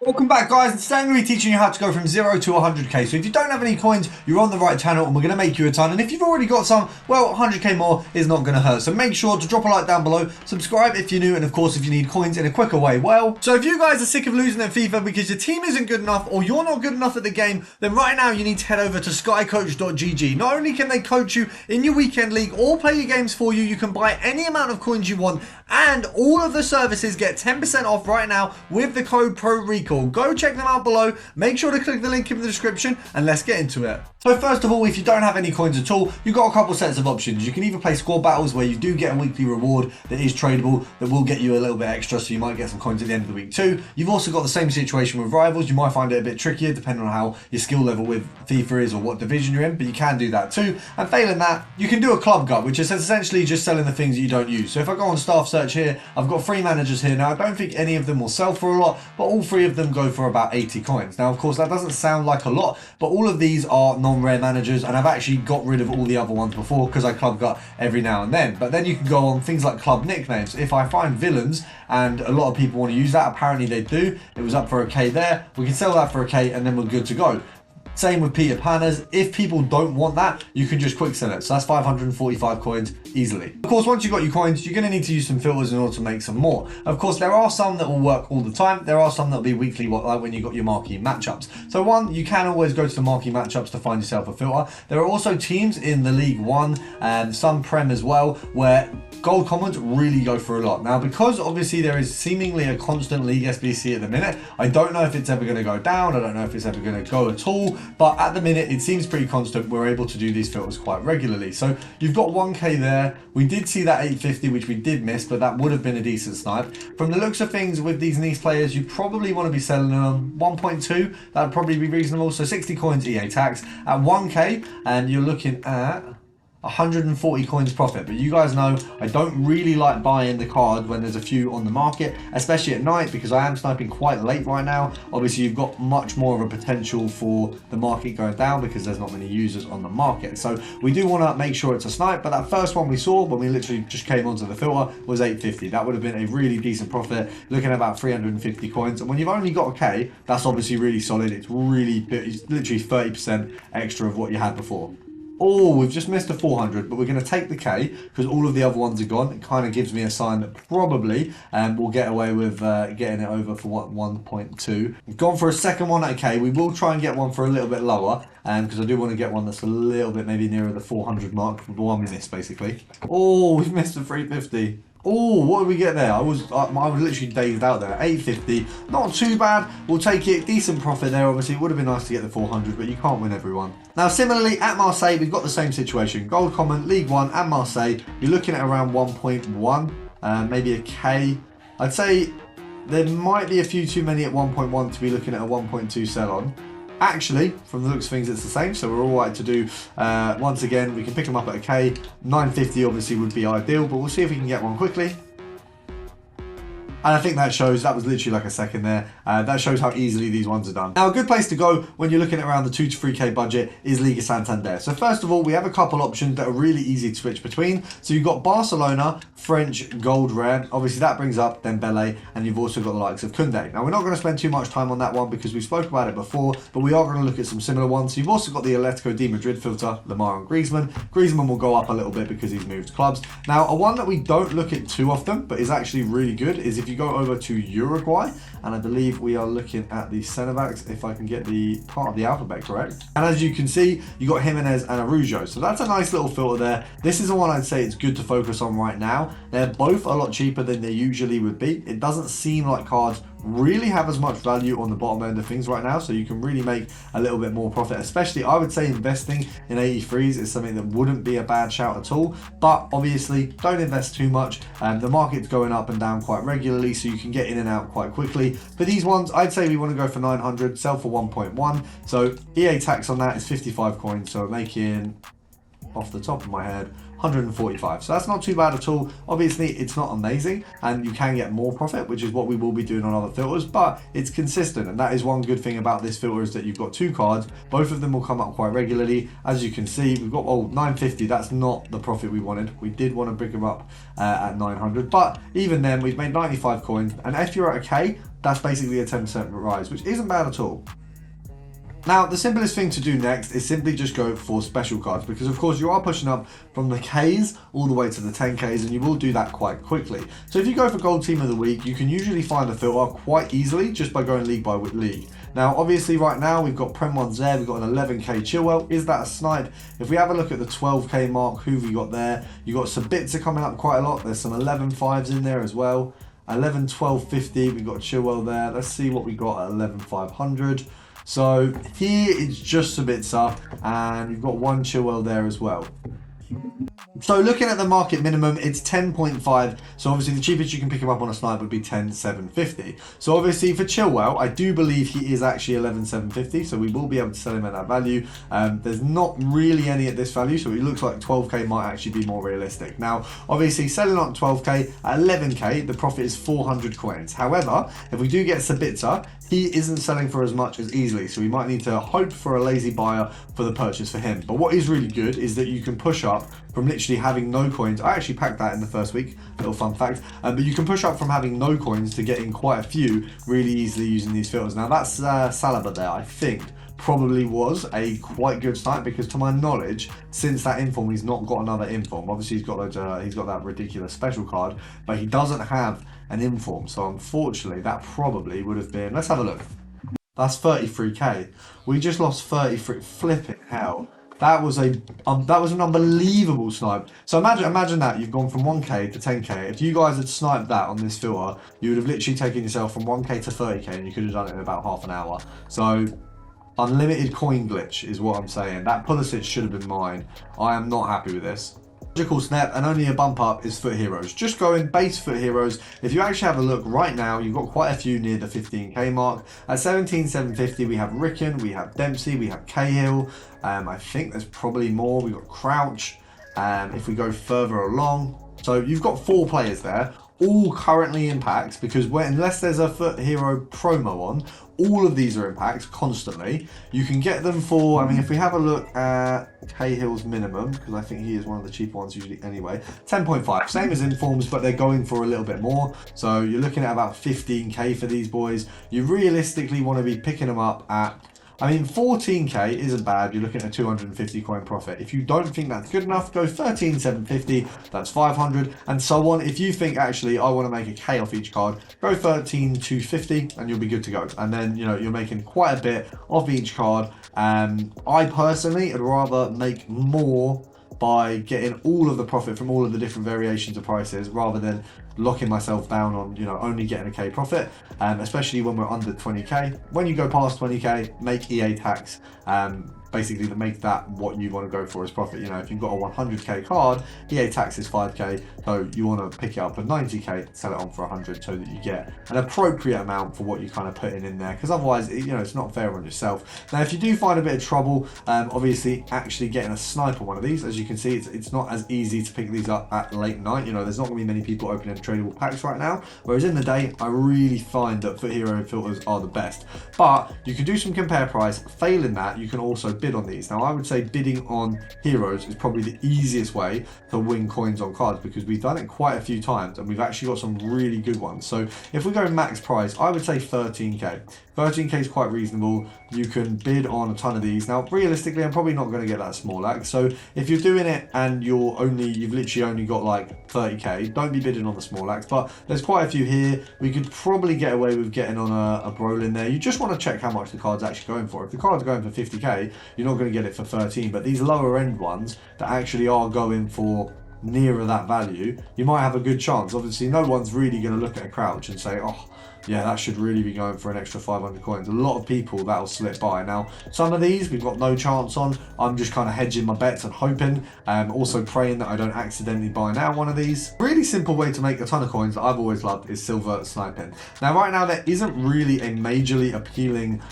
Welcome back, guys, and today I'm going to be teaching you how to go from 0 to 100k. So if you don't have any coins, you're on the right channel and we're going to make you a ton. And if you've already got some, well, 100k more is not going to hurt. So make sure to drop a like down below, subscribe if you're new, and of course if you need coins in a quicker way. Well, so if you guys are sick of losing at FIFA because your team isn't good enough or you're not good enough at the game, then right now you need to head over to skycoach.gg. Not only can they coach you in your weekend league or play your games for you, you can buy any amount of coins you want, and all of the services get 10% off right now with the code PRORECALL. Go check them out below. Make sure to click the link in the description and let's get into it. So first of all, if you don't have any coins at all, you've got a couple sets of options. You can either play squad battles where you do get a weekly reward that is tradable, that will get you a little bit extra, so you might get some coins at the end of the week too. You've also got the same situation with rivals. You might find it a bit trickier depending on how your skill level with FIFA is or what division you're in, but you can do that too. And failing that, you can do a club gut, which is essentially just selling the things that you don't use. So if I go on staff search here, I've got 3 managers here. Now I don't think any of them will sell for a lot, but all 3 of them go for about 80 coins. Now of course that doesn't sound like a lot, but all of these are non-rare managers, and I've actually got rid of all the other ones before because I club gut every now and then. But then you can go on things like club nicknames. If I find villains and a lot of people want to use that, apparently they do, it was up for a K there, we can sell that for a K and then we're good to go. Same with Peter Panner's. If people don't want that, you can just quick sell it. So that's 545 coins easily. Of course, once you've got your coins, you're going to need to use some filters in order to make some more. Of course, there are some that will work all the time. There are some that will be weekly, like when you've got your marquee matchups. So one, you can always go to the marquee matchups to find yourself a filter. There are also teams in the League One and some Prem as well, where gold commons really go for a lot. Now, because obviously there is seemingly a constant League SBC at the minute, I don't know if it's ever going to go down. I don't know if it's ever going to go at all. But at the minute, it seems pretty constant. We're able to do these filters quite regularly. So you've got 1k there. We did see that 850, which we did miss, but that would have been a decent snipe. From the looks of things with these niche players, you probably want to be selling them 1.2. That would probably be reasonable. So 60 coins EA tax at 1k, and you're looking at 140 coins profit. But you guys know I don't really like buying the card when there's a few on the market, especially at night, because I am sniping quite late right now. Obviously you've got much more of a potential for the market going down because there's not many users on the market. So we do want to make sure it's a snipe, but that first one we saw when we literally just came onto the filter was 850. That would have been a really decent profit, looking at about 350 coins. And when you've only got a K, that's obviously really solid. It's literally 30% extra of what you had before. Oh, we've just missed a 400, but we're going to take the K because all of the other ones are gone. It kind of gives me a sign that probably we'll get away with getting it over for what, 1.2. We've gone for a second one at a K. We will try and get one for a little bit lower because I do want to get one that's a little bit maybe nearer the 400 mark, the one we missed basically. Oh, we've missed a 350. Oh, what did we get there? I was literally dazed out there. 850, not too bad. We'll take it. Decent profit there. Obviously, it would have been nice to get the 400, but you can't win everyone. Now, similarly, at Marseille, we've got the same situation. Gold Common, League One, and Marseille. You're looking at around 1.1, maybe a K. I'd say there might be a few too many at 1.1 to be looking at a 1.2 sell on. Actually, from the looks of things, it's the same, so we're all right to do. Once again, we can pick them up at a K. 950 obviously would be ideal, but we'll see if we can get one quickly. And I think that shows, that was literally like a second there. That shows how easily these ones are done. Now, a good place to go when you're looking at around the 2 to 3k budget is Liga Santander. So first of all, we have a couple options that are really easy to switch between. So you've got Barcelona, French Gold Rare. Obviously that brings up Dembele, and you've also got the likes of Koundé. Now, we're not going to spend too much time on that one because we spoke about it before, but we are going to look at some similar ones. So you've also got the Atletico de Madrid filter, Lamar and Griezmann. Griezmann will go up a little bit because he's moved clubs. Now, a one that we don't look at too often, but is actually really good, is if you go over to Uruguay, and I believe we are looking at the centre backs, if I can get the part of the alphabet correct. And as you can see, you got Jimenez and Araujo. So that's a nice little filter there. This is the one I'd say it's good to focus on right now. They're both a lot cheaper than they usually would be. It doesn't seem like cards really have as much value on the bottom end of things right now, so you can really make a little bit more profit. Especially, I would say investing in 83s is something that wouldn't be a bad shout at all, but obviously don't invest too much. The market's going up and down quite regularly, so you can get in and out quite quickly. For these ones, I'd say we want to go for 900, sell for 1.1. So EA tax on that is 55 coins, so making, off the top of my head, 145. So that's not too bad at all. Obviously, it's not amazing, and you can get more profit, which is what we will be doing on other filters, but it's consistent. And that is one good thing about this filter, is that you've got 2 cards. Both of them will come up quite regularly. As you can see, we've got 950. That's not the profit we wanted. We did want to bring them up at 900, but even then, we've made 95 coins. And if you're at a K, that's basically a 10% rise, which isn't bad at all. Now, the simplest thing to do next is simply just go for special cards, because of course you are pushing up from the Ks all the way to the 10Ks, and you will do that quite quickly. So if you go for Gold Team of the Week, you can usually find a filter quite easily just by going league by league. Now, obviously right now we've got Prem ones there, we've got an 11K Chilwell. Is that a snipe? If we have a look at the 12K mark, who have we got there? You've got Sabitzer coming up quite a lot. There's some 11.5s in there as well. 11, 12, 50, we've got Chilwell there. Let's see what we got at 11,500. So here it's just Sabitzer, and you've got one Chilwell there as well. So looking at the market minimum, it's 10.5. So obviously the cheapest you can pick him up on a snipe would be 10,750. So obviously for Chilwell, I do believe he is actually 11,750. So we will be able to sell him at that value. There's not really any at this value, so it looks like 12K might actually be more realistic. Now, obviously selling on 12K at 11K, the profit is 400 coins. However, if we do get Sabitzer, he isn't selling for as much as easily, so we might need to hope for a lazy buyer for the purchase for him. But what is really good is that you can push up from literally having no coins. I actually packed that in the first week, little fun fact. But you can push up from having no coins to getting quite a few really easily using these filters. Now that's Saliba there, I think, probably was a quite good snipe, because to my knowledge, since that inform, he's not got another inform. Obviously he's got that ridiculous special card, but he doesn't have an inform. So unfortunately that probably would have been, let's have a look. That's 33K. We just lost 33, flipping hell. That was an unbelievable snipe. So imagine that you've gone from 1K to 10K. If you guys had sniped that on this filter, you would have literally taken yourself from 1K to 30K, and you could have done it in about half an hour. So unlimited coin glitch is what I'm saying. That Pulisic should have been mine. I am not happy with this. Logical snap, and only a bump up is Foot Heroes. Just going base Foot Heroes. If you actually have a look right now, you've got quite a few near the 15K mark. At 17,750, we have Ricken, we have Dempsey, we have Cahill. I think there's probably more. We've got Crouch. If we go further along, so you've got 4 players there, all currently in packs, because unless there's a Foot Hero promo on, all of these are in packs constantly. You can get them for, I mean, if we have a look at Cahill's minimum, because I think he is one of the cheaper ones usually anyway, 10.5, same as informs, but they're going for a little bit more. So you're looking at about 15K for these boys. You realistically want to be picking them up at, I mean, 14K isn't bad. You're looking at a 250 coin profit. If you don't think that's good enough, go 13,750. That's 500, and so on. If you think actually I want to make a K off each card, go 13,250, and you'll be good to go. And then you're making quite a bit off each card. I personally would rather make more by getting all of the profit from all of the different variations of prices, rather than locking myself down on only getting a K profit, especially when we're under 20K. When you go past 20K, make EA tax, basically to make that what you want to go for as profit. If you've got a 100K card, EA tax is 5K, so you want to pick it up at 90K, sell it on for 100, so that you get an appropriate amount for what you kind of putting in there, because otherwise it's not fair on yourself. Now if you do find a bit of trouble, obviously actually getting a snipe on one of these, as you can see, it's not as easy to pick these up at late night. There's not going to be many people opening tradable packs right now, whereas in the day I really find that Foot Hero filters are the best. But you can do some compare price. Failing that, you can also bid on these. Now I would say bidding on heroes is probably the easiest way to win coins on cards, because we've done it quite a few times and we've actually got some really good ones. So if we go max price, I would say 13K. 13K is quite reasonable. You can bid on a ton of these. Now realistically, I'm probably not going to get that small act, so if you're doing it and you've literally only got like 30K, don't be bidding on the small acts. But there's quite a few here. We could probably get away with getting on a Brolin there. You just want to check how much the card's actually going for. If the card's going for 50K, you're not going to get it for 13, but these lower end ones that actually are going for nearer that value, you might have a good chance. Obviously no one's really going to look at a Crouch and say, oh yeah, that should really be going for an extra 500 coins. A lot of people that'll slip by. Now some of these we've got no chance on. I'm just kind of hedging my bets and hoping, also praying that I don't accidentally buy now one of these. Really simple way to make a ton of coins that I've always loved is silver sniping. Now right now there isn't really a majorly appealing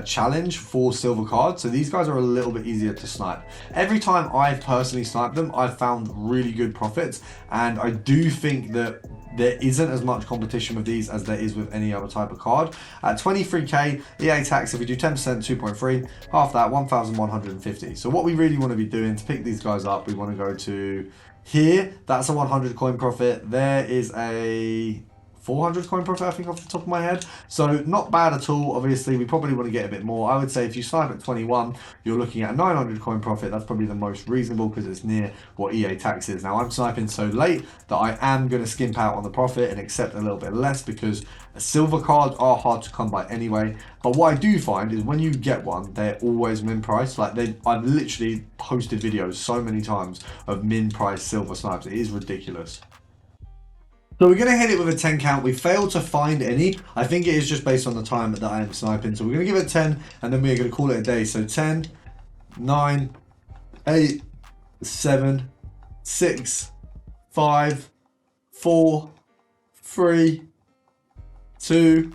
challenge for silver cards, so these guys are a little bit easier to snipe. Every time I've personally sniped them, I've found really good profits, and I do think that there isn't as much competition with these as there is with any other type of card. At 23K, EA tax, if we do 10%, 2.3, half that, 1,150. So what we really want to be doing to pick these guys up, we want to go to here. That's a 100 coin profit. There is a 400 coin profit, I think, off the top of my head. So not bad at all. Obviously, we probably want to get a bit more. I would say if you snipe at 21, you're looking at a 900 coin profit. That's probably the most reasonable because it's near what EA tax is. Now, I'm sniping so late that I am going to skimp out on the profit and accept a little bit less because silver cards are hard to come by anyway. But what I do find is when you get one, they're always min price. Like I've literally posted videos so many times of min price silver snipes. It is ridiculous. So we're going to hit it with a 10 count. We failed to find any. I think it is just based on the time that I am sniping. So we're going to give it 10 and then we're going to call it a day. So 10, 9, 8, 7, 6, 5, 4, 3, 2,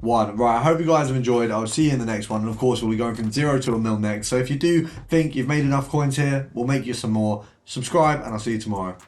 1. Right, I hope you guys have enjoyed. I'll see you in the next one. And of course, we'll be going from 0 to a mil next. So if you do think you've made enough coins here, we'll make you some more. Subscribe and I'll see you tomorrow.